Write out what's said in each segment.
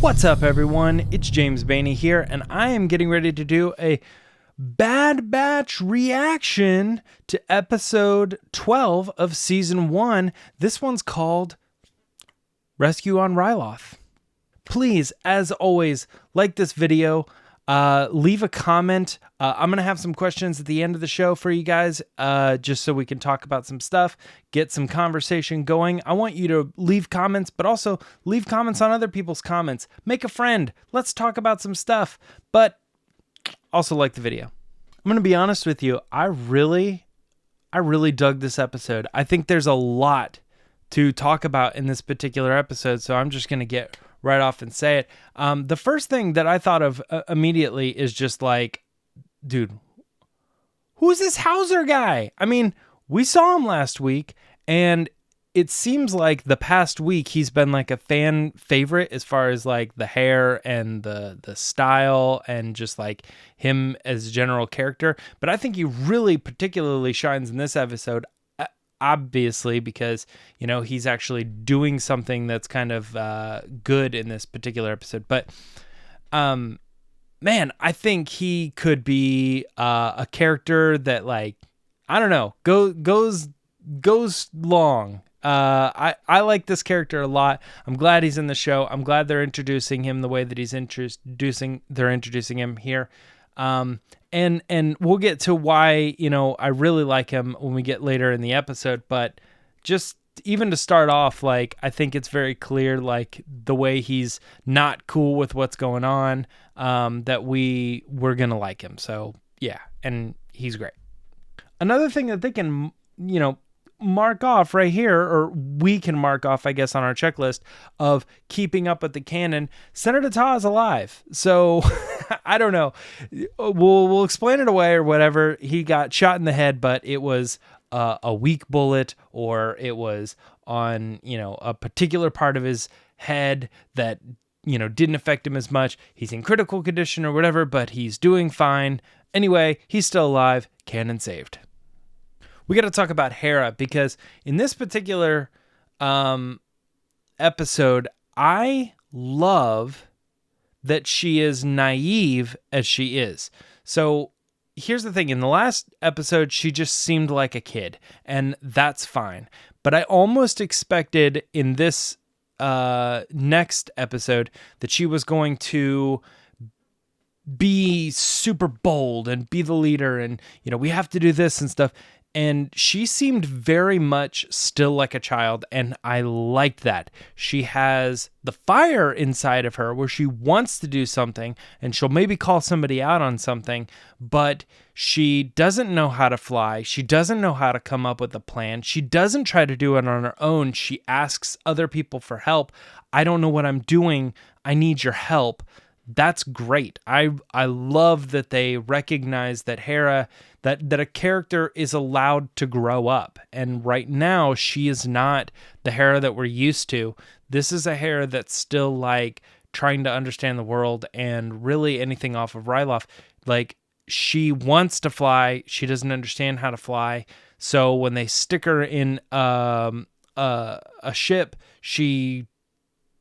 What's up, everyone? It's James Baney here, and I am getting ready to do a Bad Batch reaction to episode 12 of season 1. This one's called Rescue on Ryloth. Please, as always, like this video, leave a comment. I'm going to have some questions at the end of the show for you guys, just so we can talk about some stuff, get some conversation going. I want you to leave comments, but also leave comments on other people's comments. Make a friend. Let's talk about some stuff, but also like the video. I'm going to be honest with you. I really dug this episode. I think there's a lot to talk about in this particular episode, so I'm just going to get right off and say it. The first thing that I thought of immediately is just like, dude, who's this Hauser guy? I mean, we saw him last week, and it seems like the past week he's been like a fan favorite as far as like the hair and the style and just like him as a general character. But I think he really particularly shines in this episode, obviously, because, you know, he's actually doing something that's kind of good in this particular episode. But man, I think he could be a character that, like, I don't know, goes long. I like this character a lot. I'm glad he's in the show. I'm glad they're introducing him the way that they're introducing him here. And we'll get to why, you know, I really like him when we get later in the episode, but just even to start off, like, I think it's very clear, like, the way he's not cool with what's going on, that we're going to like him. So yeah, and he's great. Another thing that they can, you know, mark off right here, or we can mark off, I guess, on our checklist of keeping up with the canon, Senator Ta is alive. So I don't know. We'll explain it away or whatever. He got shot in the head, but it was a weak bullet, or it was on, you know, a particular part of his head that, you know, didn't affect him as much. He's in critical condition or whatever, but he's doing fine. Anyway, he's still alive. Canon saved. We got to talk about Hera, because in this particular episode, I love that she is naive as she is. So here's the thing. In the last episode, she just seemed like a kid, and that's fine. But I almost expected in this next episode that she was going to be super bold and be the leader, and, you know, we have to do this and stuff. And she seemed very much still like a child, and I liked that. She has the fire inside of her where she wants to do something, and she'll maybe call somebody out on something, but she doesn't know how to fly. She doesn't know how to come up with a plan. She doesn't try to do it on her own. She asks other people for help. I don't know what I'm doing. I need your help. That's great. I love that they recognize that Hera, that a character is allowed to grow up. And right now, she is not the Hera that we're used to. This is a Hera that's still, like, trying to understand the world, and really anything off of Ryloth. Like, she wants to fly. She doesn't understand how to fly. So when they stick her in a ship, she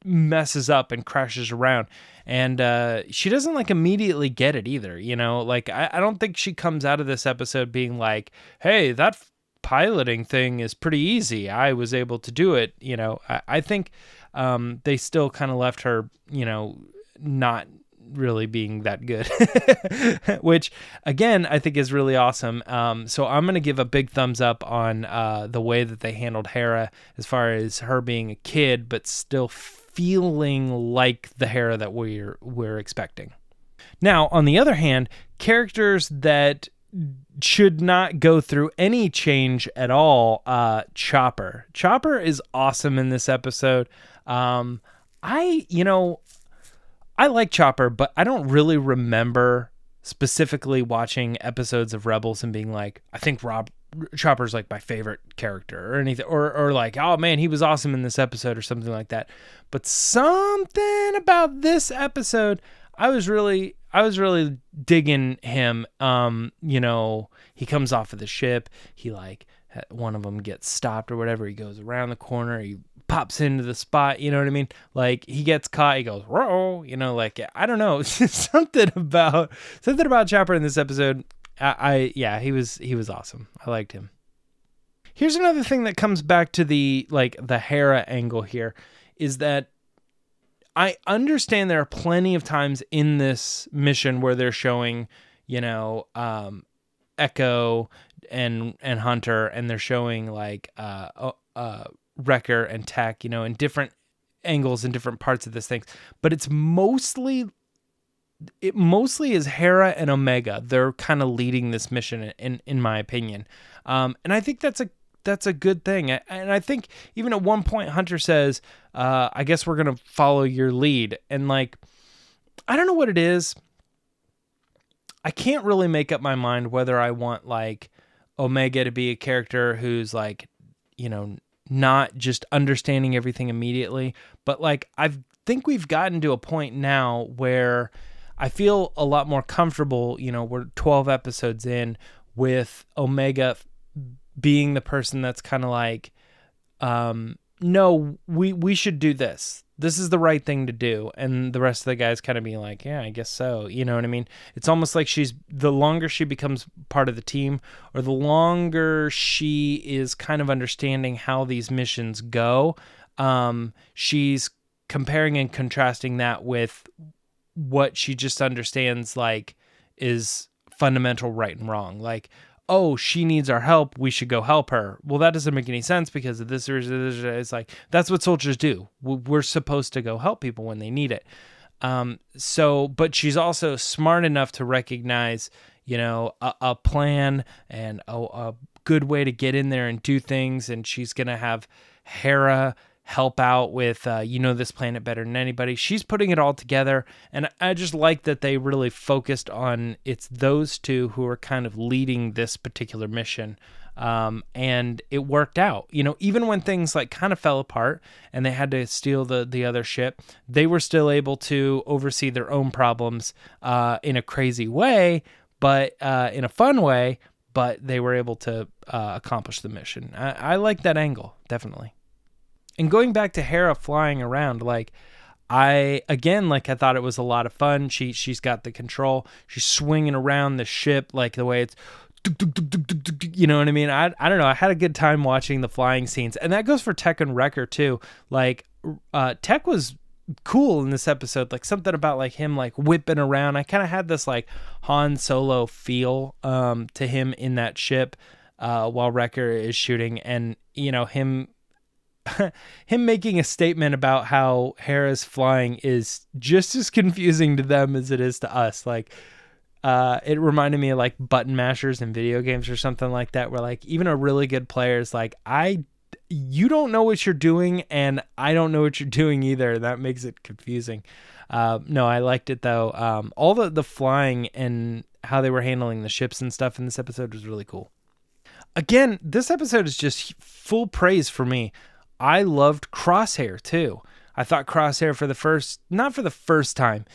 messes up and crashes around. And she doesn't, like, immediately get it either, you know? Like, I don't think she comes out of this episode being like, hey, that piloting thing is pretty easy. I was able to do it, you know? I think they still kind of left her, you know, not really being that good, which, again, I think is really awesome. So I'm going to give a big thumbs up on the way that they handled Hera as far as her being a kid, but still feeling like the Hera that we're expecting. Now, on the other hand, characters that should not go through any change at all, Chopper. Chopper is awesome in this episode. I like Chopper, but I don't really remember specifically watching episodes of Rebels and being like, I think Chopper's like my favorite character or anything, or like, oh man, he was awesome in this episode or something like that. But something about this episode, I was really digging him. You know, he comes off of the ship, he like one of them gets stopped or whatever. He goes around the corner, he pops into the spot, you know what I mean? Like, he gets caught, he goes, whoa, you know, like, I don't know, something about Chopper in this episode. Yeah, he was awesome. I liked him. Here's another thing that comes back to the Hera angle here, is that I understand there are plenty of times in this mission where they're showing, you know, Echo and Hunter, and they're showing like Wrecker and Tech, you know, in different angles and different parts of this thing. But it mostly is Hera and Omega. They're kind of leading this mission in my opinion. And I think that's a good thing. And I think even at one point Hunter says, I guess we're going to follow your lead. And like, I don't know what it is. I can't really make up my mind whether I want like Omega to be a character who's like, you know, not just understanding everything immediately, but like, I think we've gotten to a point now where I feel a lot more comfortable, you know, we're 12 episodes in, with Omega being the person that's kind of like, no, we should do this. This is the right thing to do. And the rest of the guys kind of being like, yeah, I guess so. You know what I mean? It's almost like the longer she becomes part of the team, or the longer she is kind of understanding how these missions go, she's comparing and contrasting that with what she just understands like is fundamental right and wrong. Like, oh, she needs our help, we should go help her. Well, that doesn't make any sense because of this. It's like, that's what soldiers do. We're supposed to go help people when they need it. But she's also smart enough to recognize, you know, a plan and a good way to get in there and do things. And she's going to have Hera help out with, you know, this planet better than anybody. She's putting it all together. And I just like that they really focused on it's those two who are kind of leading this particular mission. And it worked out, you know, even when things like kind of fell apart and they had to steal the other ship, they were still able to oversee their own problems, in a crazy way, but, in a fun way, but they were able to, accomplish the mission. I like that angle, definitely. And going back to Hera flying around, like, I thought it was a lot of fun. She's got the control. She's swinging around the ship, like the way it's, you know what I mean? I don't know. I had a good time watching the flying scenes. And that goes for Tech and Wrecker too. Like, Tech was cool in this episode. Like, something about like him like whipping around. I kind of had this like Han Solo feel to him in that ship while Wrecker is shooting. And, you know, him making a statement about how Hera's flying is just as confusing to them as it is to us. Like, it reminded me of like button mashers in video games or something like that, where like even a really good player is like, you don't know what you're doing and I don't know what you're doing either. That makes it confusing. No, I liked it though. All the flying and how they were handling the ships and stuff in this episode was really cool. Again, this episode is just full praise for me. I loved Crosshair too. I thought Crosshair not for the first time,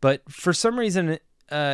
but for some reason,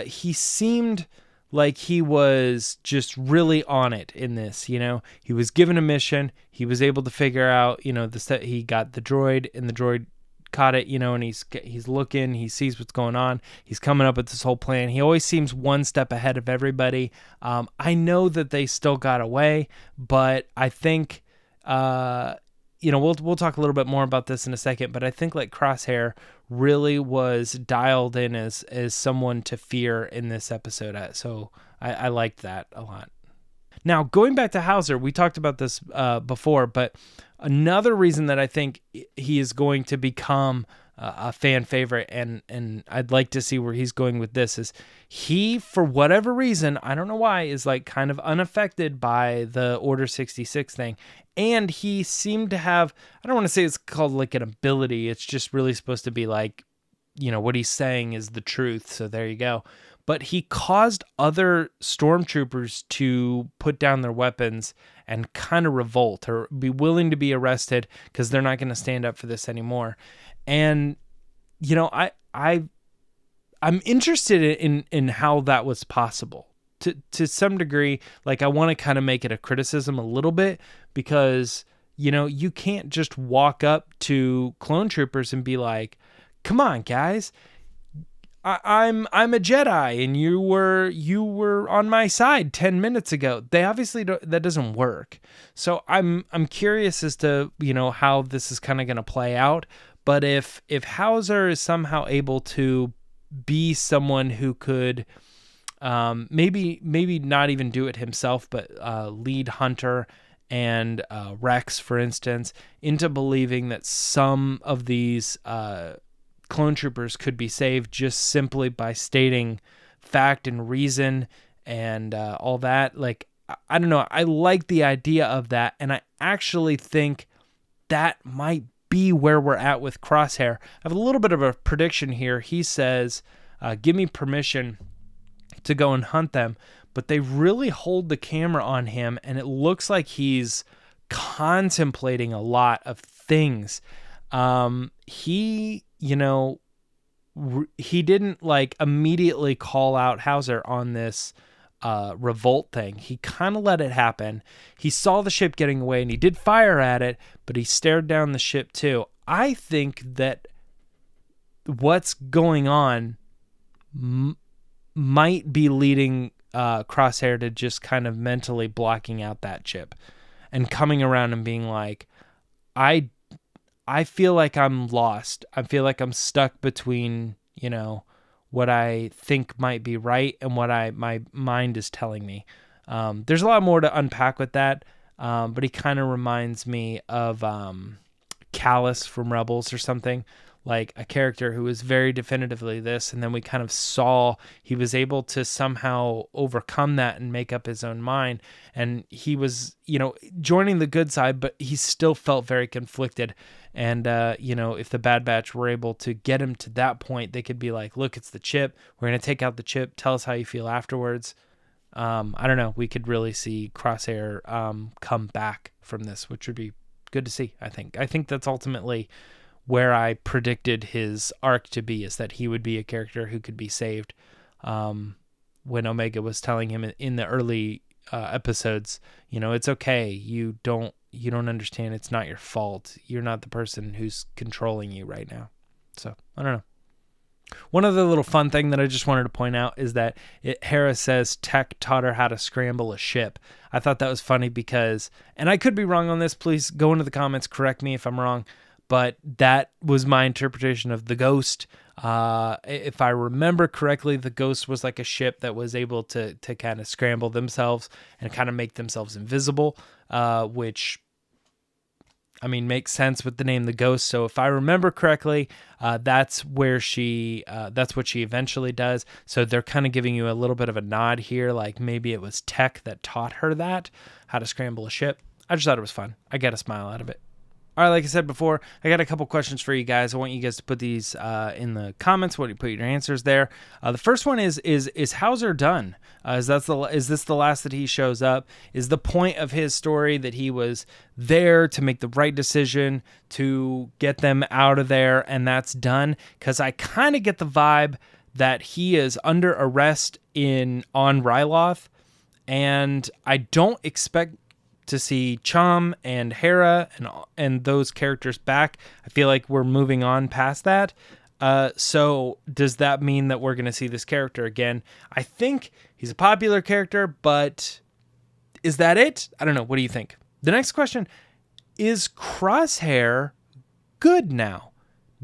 he seemed like he was just really on it in this, you know. He was given a mission. He was able to figure out, you know, he got the droid and the droid caught it, you know, and he's looking, he sees what's going on. He's coming up with this whole plan. He always seems one step ahead of everybody. I know that they still got away, but I think, you know, we'll talk a little bit more about this in a second, but I think like Crosshair really was dialed in as someone to fear in this episode. So I liked that a lot. Now, going back to Hauser, we talked about this before, but another reason that I think he is going to become a fan favorite, and I'd like to see where he's going with this, is he, for whatever reason, I don't know why, is like kind of unaffected by the Order 66 thing. And he seemed to have, I don't want to say it's called like an ability. It's just really supposed to be like, you know, what he's saying is the truth. So there you go. But he caused other stormtroopers to put down their weapons and kind of revolt or be willing to be arrested because they're not going to stand up for this anymore. And, you know, I'm interested in how that was possible to some degree, like, I want to kind of make it a criticism a little bit, because, you know, you can't just walk up to clone troopers and be like, come on, guys, I'm a Jedi and you were on my side 10 minutes ago. They obviously don't, that doesn't work. So I'm curious as to, you know, how this is kind of going to play out. But if Hauser is somehow able to be someone who could maybe not even do it himself, but lead Hunter and Rex, for instance, into believing that some of these clone troopers could be saved just simply by stating fact and reason and all that. Like, I don't know. I like the idea of that, and I actually think that might be where we're at with Crosshair. I have a little bit of a prediction here. He says, give me permission to go and hunt them, but they really hold the camera on him, and it looks like he's contemplating a lot of things. He, you know, he didn't like immediately call out Hauser on this revolt thing. He kind of let it happen. He saw the ship getting away and he did fire at it, but he stared down the ship too. I think that what's going on might be leading Crosshair to just kind of mentally blocking out that chip and coming around and being like, I feel like I'm lost. I feel like I'm stuck between, you know, what I think might be right and what my mind is telling me. There's a lot more to unpack with that, but he kind of reminds me of Callus from Rebels or something, like a character who was very definitively this, and then we kind of saw he was able to somehow overcome that and make up his own mind, and he was, you know, joining the good side, but he still felt very conflicted. And, you know, if the Bad Batch were able to get him to that point, they could be like, look, it's the chip. We're going to take out the chip. Tell us how you feel afterwards. I don't know. We could really see Crosshair come back from this, which would be good to see, I think. I think that's ultimately where I predicted his arc to be, is that he would be a character who could be saved. When Omega was telling him in the early episodes, you know, it's okay. You don't understand. It's not your fault. You're not the person who's controlling you right now. So, I don't know. One other little fun thing that I just wanted to point out is that Hera says Tech taught her how to scramble a ship. I thought that was funny because, and I could be wrong on this, please go into the comments, correct me if I'm wrong, but that was my interpretation of the Ghost. If I remember correctly, the Ghost was like a ship that was able to kind of scramble themselves and kind of make themselves invisible, which, I mean, makes sense with the name the Ghost. So if I remember correctly, that's what she eventually does. So they're kind of giving you a little bit of a nod here, like maybe it was Tech that taught her that, how to scramble a ship. I just thought it was fun. I got a smile out of it. All right, like I said before, I got a couple questions for you guys. I want you guys to put these in the comments. What do you put your answers there? The first one is Hauser done? Is this the last that he shows up? Is the point of his story that he was there to make the right decision to get them out of there and that's done? Because I kind of get the vibe that he is under arrest on Ryloth, and I don't expect to see Chum and Hera and those characters back. I feel like we're moving on past that. So does that mean that we're going to see this character again? I think he's a popular character, but is that it? I don't know. What do you think? The next question is, Crosshair good now?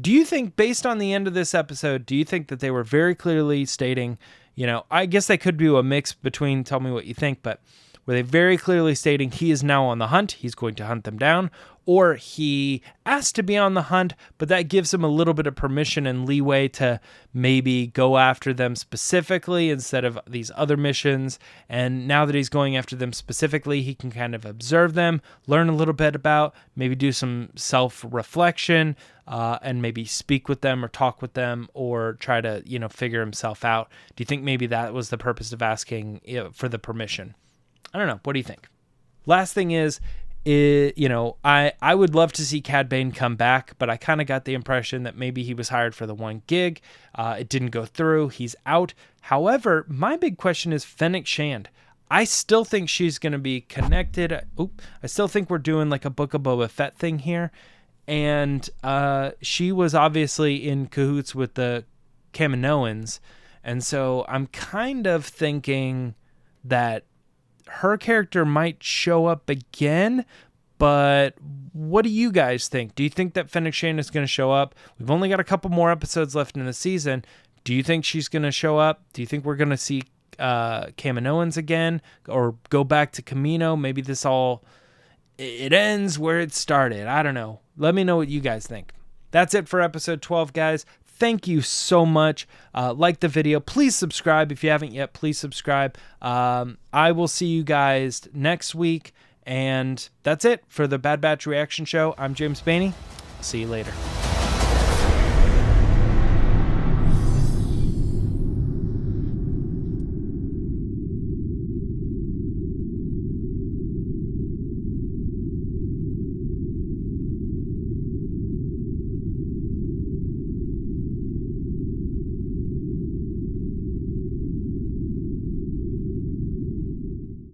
Do you think, based on the end of this episode, do you think that they were very clearly stating, you know, I guess they could do a mix between, tell me what you think, but were they very clearly stating he is now on the hunt, he's going to hunt them down, or he asked to be on the hunt, but that gives him a little bit of permission and leeway to maybe go after them specifically instead of these other missions, and now that he's going after them specifically, he can kind of observe them, learn a little bit about, maybe do some self-reflection, and maybe speak with them or talk with them or try to, you know, figure himself out. Do you think maybe that was the purpose of asking for the permission? I don't know. What do you think? Last thing is I would love to see Cad Bane come back, but I kind of got the impression that maybe he was hired for the one gig. It didn't go through. He's out. However, my big question is Fennec Shand. I still think she's going to be connected. I still think we're doing like a Book of Boba Fett thing here. And she was obviously in cahoots with the Kaminoans. And so I'm kind of thinking that her character might show up again, but what do you guys think? Do you think that Fennec Shand is going to show up? We've only got a couple more episodes left in the season. Do you think she's going to show up? Do you think we're going to see Kaminoans again or go back to Kamino? Maybe this all, it ends where it started. I don't know. Let me know what you guys think. That's it for episode 12, guys. Thank you so much. Like the video. Please subscribe. If you haven't yet, please subscribe. I will see you guys next week. And that's it for the Bad Batch Reaction Show. I'm James Baney. See you later.